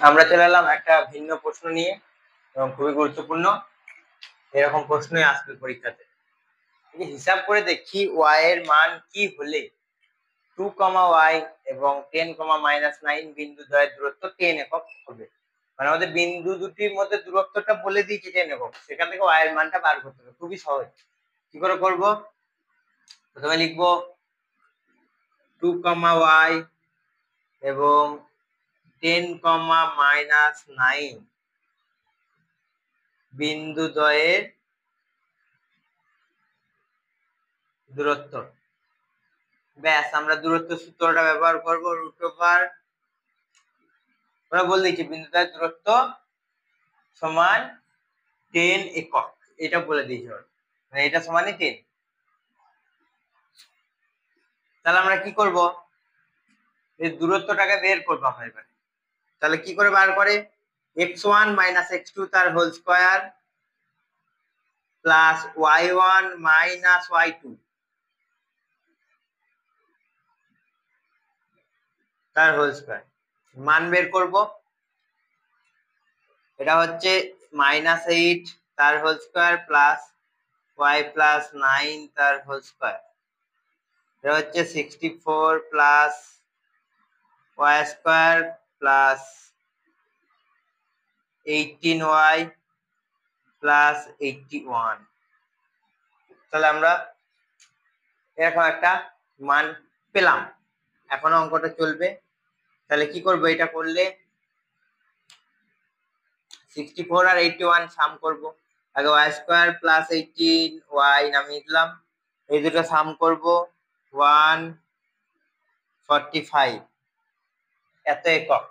আমরা চলে এলাম একটা ভিন্ন প্রশ্ন নিয়ে এবং খুবই গুরুত্বপূর্ণ। এরকম প্রশ্নই আসবে পরীক্ষাতে। হিসাব করে দেখি ওয়াই এর মান কি হলে 2, y এবং 10, বিন্দু দ্বয়ের দূরত্ব 10 একক হবে। মানে আমাদের বিন্দু দুটির মধ্যে দূরত্বটা বলে দিয়েছি 10 একক, সেখান থেকে ওয়াই এর মানটা বার করতে হবে। খুবই সহজ। কি করে করব? প্রথমে লিখবো 2, y এবং 10, বিন্দু দ্বয়ের দূরত্ব। ব্যাস, আমরা দূরত্ব সূত্রটা ব্যবহার করব √ওভার, আমরা বলে দিচ্ছি বিন্দু দ্বয়ের দূরত্ব সমান 10 একক, এটা বলে দিয়েছি। মানে এটা সমানই 10। তাহলে আমরা কি করব? এই দূরত্বটাকে বের করবো আমরা এবার। তাহলে কি করে বার করে? x1 - x2 তার whole square plus y1 - y2 তার হোল স্কয়ার মান বের করব। এটা হচ্ছে -8 তার whole square plus y plus 9 তার হোল স্কয়ার। এটা হচ্ছে 64 plus y square plus 18y plus 81। তাহলে আমরা এরকম একটা মান পেলাম। এখনো অঙ্কটা চলবে। তাহলে কি করব? এটা করলে 64 আর 81 সাম করব। আগে y স্কয়ার প্লাস 18y নামিয়ে দিলাম, এই দুটো সাম করব 145 এত একক।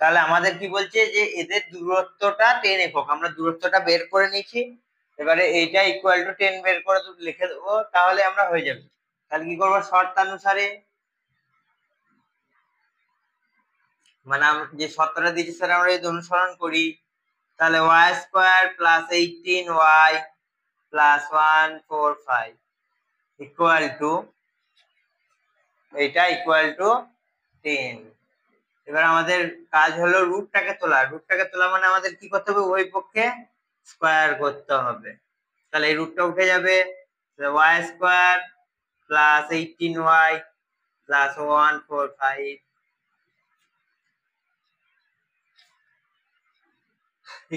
তাহলে আমাদের কি বলছে যে এদের দূরত্বটা 10 একক, আমরা দূরত্বটা বের করে নিয়েছি। এবারে এইটা ইকুয়াল টু 10 বের করে লিখে দেবো, তাহলে আমরা হয়ে যাবে। তাহলে কি করবো? শর্তানুসারে, মানে যে শর্তটা দিয়েছি সেটা আমরা যদি অনুসরণ করি, তাহলে y square plus 18y plus 145 equal to, এটা ইকুয়াল টু 10। এবার আমাদের কাজ হলো রুটটাকে তোলা। রুটটাকে তোলা মানে আমাদের কি করতে হবে? ওই পক্ষে স্কয়ার করতে হবে। তাহলে এই রুটটা উঠে যাবে, y square plus 18y plus 145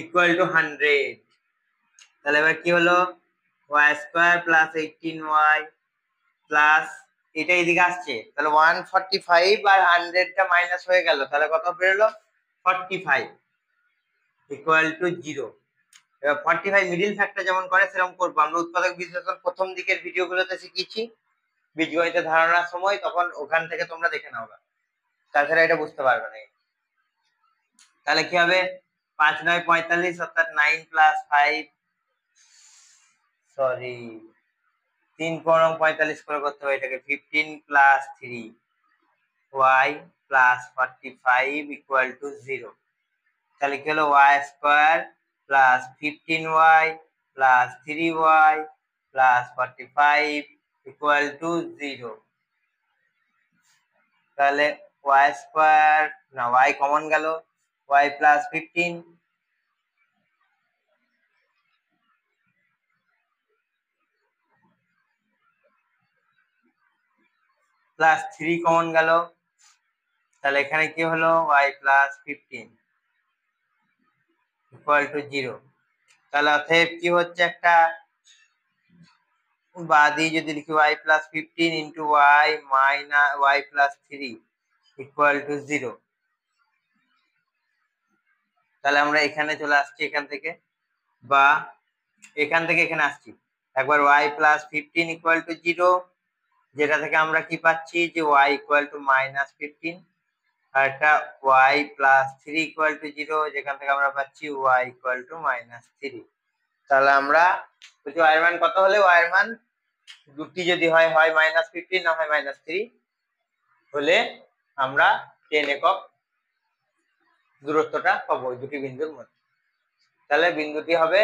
equal to 100। তাহলে এবার কি হলো? y square plus 18y plus, এটা এদিকে আসছে, তাহলে 145 আর 100 টা মাইনাস হয়ে গেল, তাহলে কত বেরোলো? 45 ইকুয়াল টু 0। এবার 45 মিডিল ফ্যাক্টর যেমন করে সেরকম করবো। আমরা উৎপাদক বিশ্লেষণ প্রথম দিকের ভিডিওগুলোতে শিখেছি বীজগণিতের ধারণার সময়, তখন ওখান থেকে তোমরা দেখে নাও, তাছাড়া এটা বুঝতে পারবে না। তাহলে কি হবে? 5 9 45, অর্থাৎ 9 প্লাস 5, সরি 3 45 করে করতে হবে এটাকে, 15 plus 3y plus 45 equal to 0। তাহলে কি হলো? y square plus 15y plus 3y plus 45 equal to 0। তাহলে y স্কয়ার না, y কমন গেল, y প্লাস 15 প্লাস 3 কমন গেল, তাহলে এখানে কি হলো? y plus 15 equal to 0। তাহলে অতএব কি হচ্ছে? একটা বাদি যদি লিখি y plus 15 into y minus y plus 3 equal to 0। তাহলে আমরা এখানে চলে আসছি, এখান থেকে বা এখান থেকে এখানে আসছি। একবার y প্লাস 15 ইকুয়াল টু 0, যেটা থেকে আমরা কি পাচ্ছি? যে y ইকুয়াল টু মাইনাস 15, আর একটা y প্লাস 3 ইকুয়াল টু 0, যেখান থেকে আমরা পাচ্ছি y ইকুয়াল টু মাইনাস 3। তাহলে আমরা বলছি y এর মান কত হলে? y এর মান দুটি যদি হয়, হয় মাইনাস 15 না হয় মাইনাস 3 হলে আমরা 10 একক দূরত্বটা পাবো দুটি বিন্দুর মধ্যে। তাহলে বিন্দুটি হবে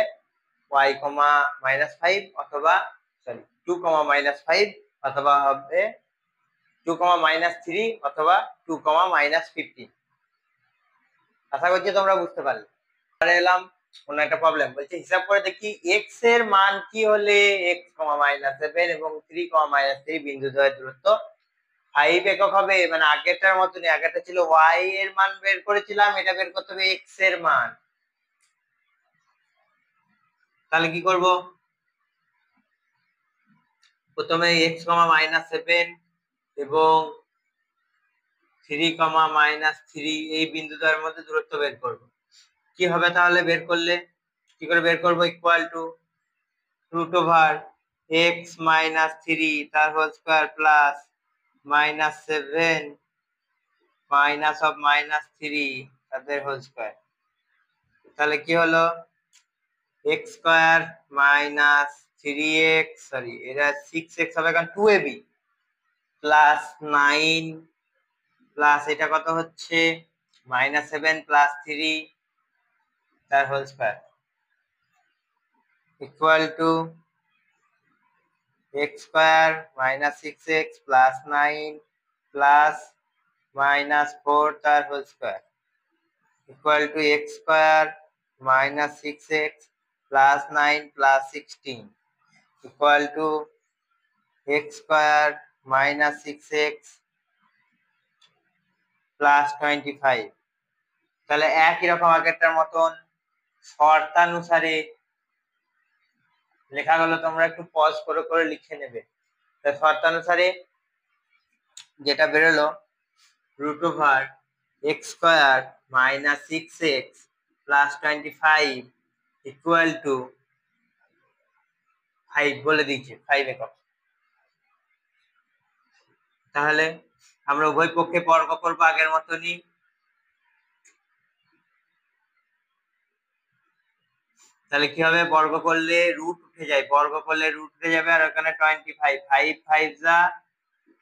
y, -5 অথবা 2, -5 অথবা হবে 2, -3 অথবা 2, -15। আশা করছি তোমরা বুঝতে পারলে। এলাম অন্য একটা প্রবলেম, বলছে হিসাব করে দেখি এক্স এর মান কি হলে x, -7 এবং 3, -3 বিন্দু দ্বয়ের দূরত্ব 5 একক হবে। মানে আগেরটার মতনই, আগেরটা ছিল y এর মান বের করেছিলাম, এটা বের করতে হবে x এর মান। তাহলে কি করব, প্রথমে x, -7 এবং 3, -3 এই বিন্দু দ্বয়ের মধ্যে দূরত্ব বের করব। কি হবে তাহলে বের করলে, কি করে বের করব, ইকুয়াল টু √x - 3 তার whole square plus -7 minus of -3 তাদের হোল স্কয়ার। তাহলে কি হলো, x square minus 3x, sorry এটা 6x হবে কারণ 2ab প্লাস 9 প্লাস এটা কত হচ্ছে -7 প্লাস 3 তার whole square equal to x square minus 6x plus 9 plus -4 তার whole square equal to x square minus 6x plus 9 plus 16 equal to x square minus 6x plus 25। তাহলে একই রকম আগেরটার মতন শর্তানুসারে লেখা গেল, তোমরা একটু পজ করে করে লিখে নেবে। শর্তানুসারে যেটা বেরোলো √x square minus 6x plus 25 equal to 5 বলে দিয়েছে, 5 একক। তাহলে আমরা উভয় পক্ষে বর্গ করবো আগের মতনই। তাহলে কি হবে, বর্গ করলে রুট উঠে যায়, বর্গ করলে রুট উঠে যাবে, আর ওখানে 25, 5 5 যা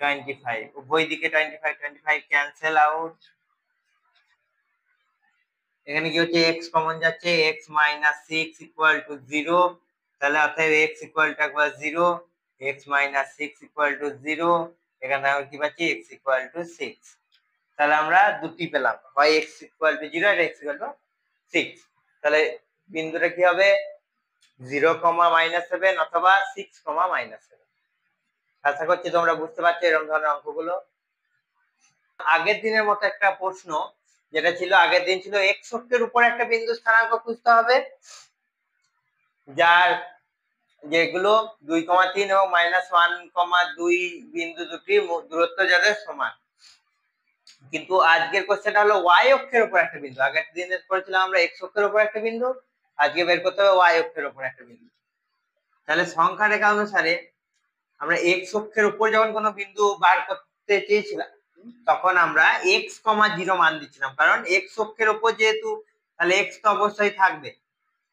25, উভয় দিকে 25 25 ক্যান্সেল আউট। এখানে কি হচ্ছে, x কমন যাচ্ছে, x - 6 ইকুয়াল টু 0। তাহলে অতএব x ইকুয়াল টু একবার 0, x - 6 ইকুয়াল টু 0। এখানে আমরা কি পাচ্ছি, x ইকুয়াল টু 6। তাহলে আমরা দুটি পেলাম, হয় x ইকুয়াল টু 0 আর x ইকুয়াল টু 6। তাহলে বিন্দুটা কি হবে, 0, -7 অথবা 6, -7। আশা করছি তোমরা বুঝতে পারছো এরকম ধরনের অঙ্কগুলো। আগের দিনের মতো একটা প্রশ্ন, যেটা ছিল আগের দিন ছিল x অক্ষের উপর একটা বিন্দু স্থানাঙ্ক খুঁজতে হবে, যার যেগুলো 2, 3 এবং -1, 2 বিন্দু দুটির দূরত্ব যাদের সমান। কিন্তু আজকের কোশ্চেনটা হলো y অক্ষের উপর একটা বিন্দু। আগের দিনে করেছিলাম আমরা x অক্ষের উপর একটা বিন্দু, আজকে বের করতে হবে y অক্ষের উপর একটা বিন্দু। তাহলে সংখ্যা রেখা অনুসারে আমরা x অক্ষের উপর যখন কোনো বিন্দু বার করতে চেয়েছিলাম, তখন আমরা x, 0 মান দিচ্ছিলাম, কারণ x অক্ষের উপর যেহেতু, তাহলে x তো অবশ্যই থাকবে।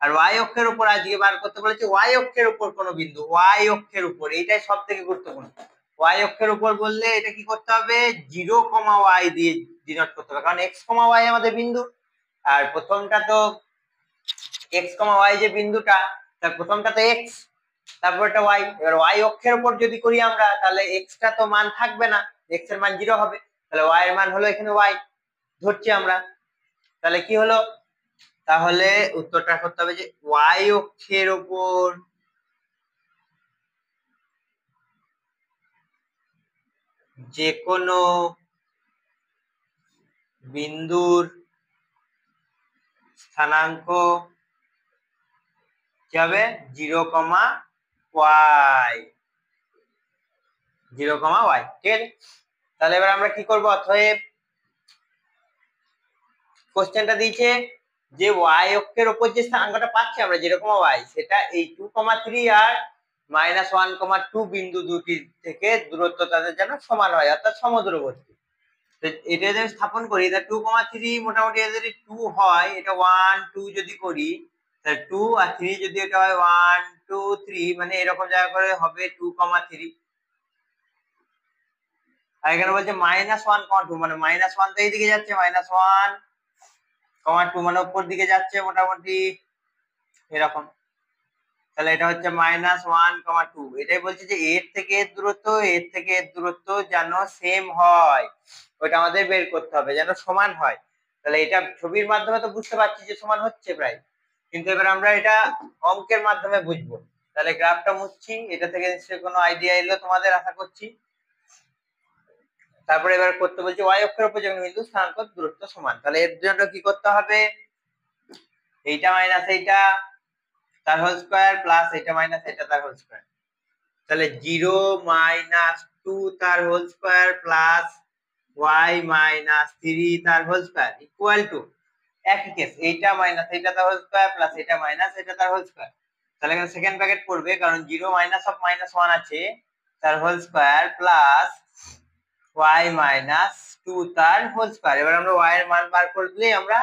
আর y অক্ষের উপর আজকে বার করতে বলেছে y অক্ষের উপর কোনো বিন্দু, y অক্ষের উপর, এইটাই সব থেকে গুরুত্বপূর্ণ। y অক্ষের উপর বললে এটা কি করতে হবে, 0, y দিয়ে ডিনোট করতে হবে, কারণ x, y আমাদের বিন্দু। আর প্রথমটা তো x, y যে বিন্দুটা, তার প্রথমটা তো x, তারপর এটা y। এবার y অক্ষের উপর যদি করি আমরা, তাহলে x টা তো মান থাকবে না, x এর মান 0 হবে, তাহলে y এর মান হলো এখানে y ধরছি আমরা। তাহলে কি হলো, তাহলে উত্তরটা করতে হবে যে y অক্ষের উপর যে কোনো বিন্দুর স্থানাঙ্ক কি হবে, 0, y 0, y। ঠিক আছে, তাহলে এবার আমরা কি করব, অতএব কোশ্চেনটা দিয়েছে যে y অক্ষের উপর যে স্থানাঙ্কটা পাচ্ছি আমরা 0, y, সেটা এই 2, 3 আর -1, 2 বিন্দু দুটি থেকে দূরত্ব তাদের যেন সমান হয়, অর্থাৎ সমদূরবর্তী। তো এটা যদি স্থাপন করি, তাহলে 2, 3 মোটামুটি যদি 2 হয়, এটা 1, 2 যদি করি, তাহলে 2 আর 3 যদি এটা হয় 1, 2, 3, মানে এরকম জায়গা করে হবে 2, 3। আর এখানে বলছে -1, 2, মানে -1 তো এইদিকে যাচ্ছে, -1, 2 মানে উপর দিকে যাচ্ছে মোটামুটি এরকম। তাহলে এটা হচ্ছে -1, 2। এটাই বলছে যে এর থেকে এর দূরত্ব, এর থেকে এর দূরত্ব যেন সেম হয়, ওইটা আমাদের বের করতে হবে, যেন সমান হয়। তাহলে এটা ছবির মাধ্যমে তো বুঝতে পারছি যে সমান হচ্ছে প্রায়, কিন্তু এবার আমরা এটা অঙ্কের মাধ্যমে বুঝবো। তাহলে গ্রাফটা মুছছি, এটা থেকে নিশ্চয়ই কোনো আইডিয়া এলো তোমাদের, আশা করছি। তারপরে এবার করতে বলছি y অক্ষের উপর যেকোনো বিন্দু স্থানাঙ্ক দূরত্ব সমান। তাহলে এর জন্য কি করতে হবে, এইটা মাইনাস এইটা তার হোল স্কয়ার প্লাস এটা মাইনাস এটা তার হোল স্কয়ার। তাহলে 0 - 2 তার হোল স্কয়ার প্লাস y - 3 তার হোল স্কয়ার ইকুয়াল টু একই কেস, এইটা মাইনাস এইটা তার হোল স্কয়ার প্লাস এটা মাইনাস এটা তার হোল স্কয়ার। তাহলে এখানে সেকেন্ড ব্র্যাকেট পড়বে, কারণ 0 মাইনাস অফ -1 আছে তার হোল স্কয়ার প্লাস y - 2 তার হোল স্কয়ার। এবার আমরা y এর মান বার করে দিলেই আমরা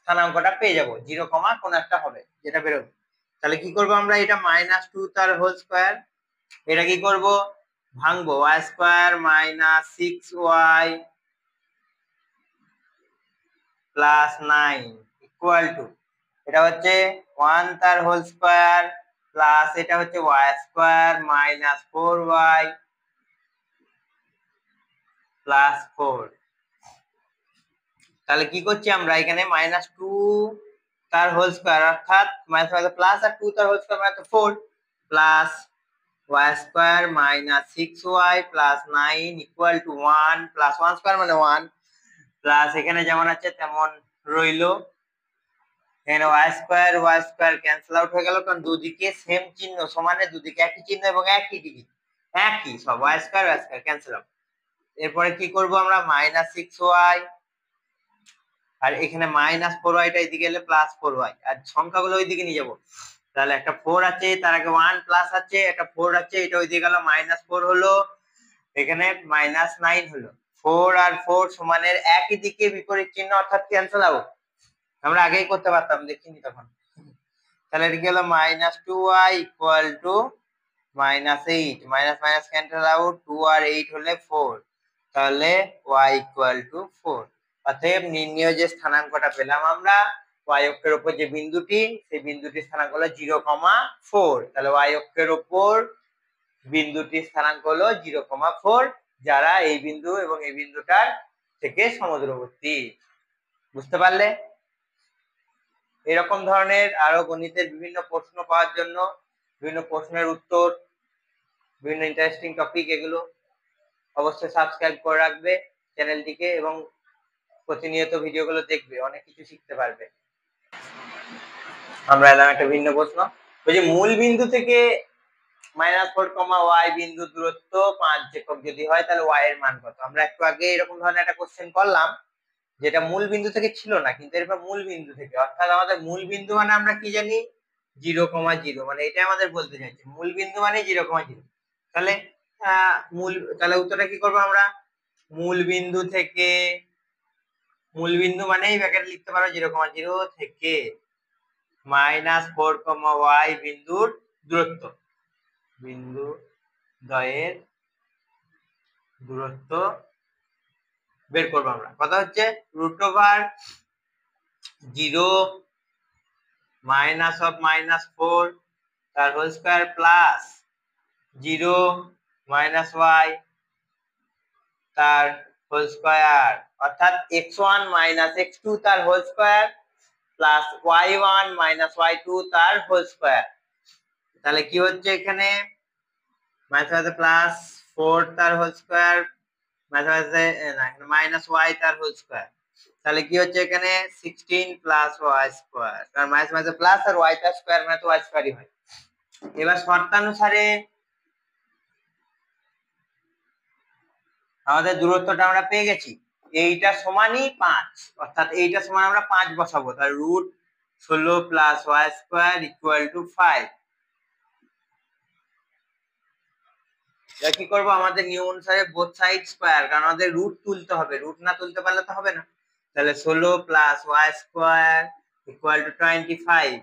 স্থানাঙ্কটা পেয়ে যাব, 0, কোন একটা হবে যেটা বেরোবে। তাহলে কি করব আমরা, এটা -2 তার হোল স্কয়ার, এটা কি করব ভাঙবো, y square - 6y plus 9 equal to, এটা হচ্ছে 1 তার হোল স্কয়ার প্লাস এটা হচ্ছে y স্কয়ার - 4y প্লাস 4। তাহলে কি করছি আমরা এখানে -2 তার হোল স্কয়ার অর্থাৎ প্লাস আর 2 তার হোল স্কয়ার মানে তো 4 plus y square - 6y plus 9 equal to 1 plus 1 square মানে 1 প্লাস এখানে যেমন আছে তেমন রইলো। এখানে y স্কয়ার ক্যান্সেল আউট হয়ে গেল, কারণ দুদিকে সেম চিহ্ন, সমানে দুদিকে একই চিহ্ন এবং একই ডিগ্রি, একই সব y স্কয়ার ক্যান্সেল আউট। এরপরে কি করব আমরা, -6y আর এখানে -4y টা এদিকে এলে +4y, আর সংখ্যাগুলো ওইদিকে নিয়ে যাব। তাহলে একটা 4 আছে, তার আগে 1 প্লাস আছে, একটা 4 আছে, এটা ওইদিকে গেল -4 হলো, এখানে -9 হলো। 4 আর 4 সমানের একই দিকে বিপরীত চিহ্ন অর্থাৎ ক্যান্সেল আউট, আমরা আগেই করতে পারতাম দেখিনি তখন। তাহলে এটা গেল -2y equal to -8, minus minus cancel out, 2 আর 8 হলে 4, তাহলে y ইকুয়াল টু 4। অতএব নির্ণয় যে স্থানাঙ্কটা পেলাম আমরা y অক্ষের উপর যে বিন্দুটি, সেই বিন্দুটির স্থানাঙ্ক হলো 0,4। তাহলে y অক্ষের উপর বিন্দুটির স্থানাঙ্ক হলো 0,4, যারা এই বিন্দু এবং এই বিন্দুটার থেকে সমদূরবর্তী। বুঝতে পারলে? এরকম ধরনের আরো গণিতের বিভিন্ন প্রশ্ন পাওয়ার জন্য, বিভিন্ন প্রশ্নের উত্তর, বিভিন্ন ইন্টারেস্টিং টপিক, এগুলো অবশ্যই সাবস্ক্রাইব করে রাখবে চ্যানেলটিকে এবং প্রতিনিয়ত ভিডিওগুলো দেখবে, অনেক কিছু শিখতে পারবে। আমরা এলাম একটা ভিন্ন প্রশ্ন, ওই যে মূল বিন্দু থেকে -4, y বিন্দু দূরত্ব 5 একক যদি হয় তাহলে y এর মান কত? আমরা একটু আগে এরকম ধরনের একটা কোশ্চেন করলাম, যেটা মূল বিন্দু থেকে ছিল না, কিন্তু এরপর মূল বিন্দু থেকে, অর্থাৎ আমাদের মূল বিন্দু মানে আমরা কি জানি, 0,0, মানে এটা আমাদের বলতে চাইছে মূল বিন্দু মানে 0,0। তাহলে তাহলে উত্তরটা কি করবো আমরা, মূল বিন্দু থেকে, মূল বিন্দু মানেই ব্র্যাকেটে লিখতে পারো 0,0 থেকে -4, y বিন্দুর দূরত্ব, বিন্দু দ্বয়ের দূরত্ব বের করবো আমরা। কথা হচ্ছে √0 - -4 তার হোল স্কয়ার প্লাস 0 - y তার হোল স্কয়ার, অর্থাৎ x1 - x2 তার whole square plus y1 - y2 তার হোল স্কয়ার। তাহলে কি হচ্ছে এখানে, প্লাস 4 তার হোল স্কয়ার -y তার হোল স্কয়ার। তাহলে কি হচ্ছে এখানে 16 প্লাস y স্কয়ার, কারণ মাইনাস প্লাস আর y তার স্কয়ার মানে তো y স্কয়ারই হয়। এবার শর্তানুসারে আমাদের দূরত্বটা আমরা পেয়ে গেছি, এইটা সমানই 5, অর্থাৎ এইটা সমান আমরা 5 বসাবো, তাহলে √16 plus y square equal two 5। এটা কি করবো, আমাদের নিয়ম অনুসারে বোথ সাইড স্কয়ার, কারণ আমাদের রুট তুলতে হবে, রুট না তুলতে পারলে তো হবে না। তাহলে 16 plus y square equal two 25,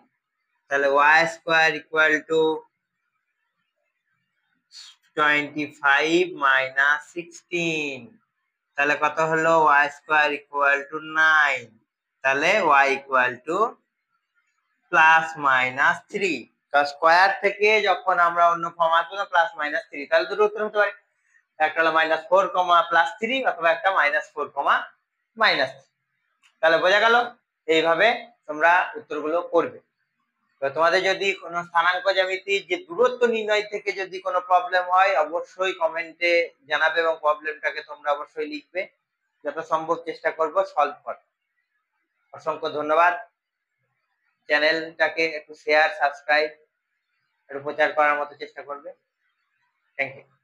তাহলে y square equal two 25 minus 16, তাহলে কত হলো, y স্কয়ার ইকুয়াল টু 9, তাহলে y equal to plus minus three. Square থেকে যখন আমরা অন্য ফর্ম আসবো প্লাস মাইনাস থ্রি, তাহলে দুটো উত্তর হতে পারে, একটা হলো মাইনাস ফোর কমা প্লাস থ্রি অথবা একটা মাইনাস ফোর কমা মাইনাস থ্রি। তাহলে বোঝা গেল এইভাবে তোমরা উত্তরগুলো করবে। তো তোমাদের যদি কোনো স্থানাঙ্ক জ্যামিতির যে দূরত্ব নির্ণয় থেকে যদি কোনো প্রবলেম হয় অবশ্যই কমেন্টে জানাবে এবং প্রবলেমটাকে তোমরা অবশ্যই লিখবে, যত সম্ভব চেষ্টা করব সলভ করার। অসংখ্য ধন্যবাদ। চ্যানেলটাকে একটু শেয়ার সাবস্ক্রাইব একটু প্রচার করার মতো চেষ্টা করবে। Thank you.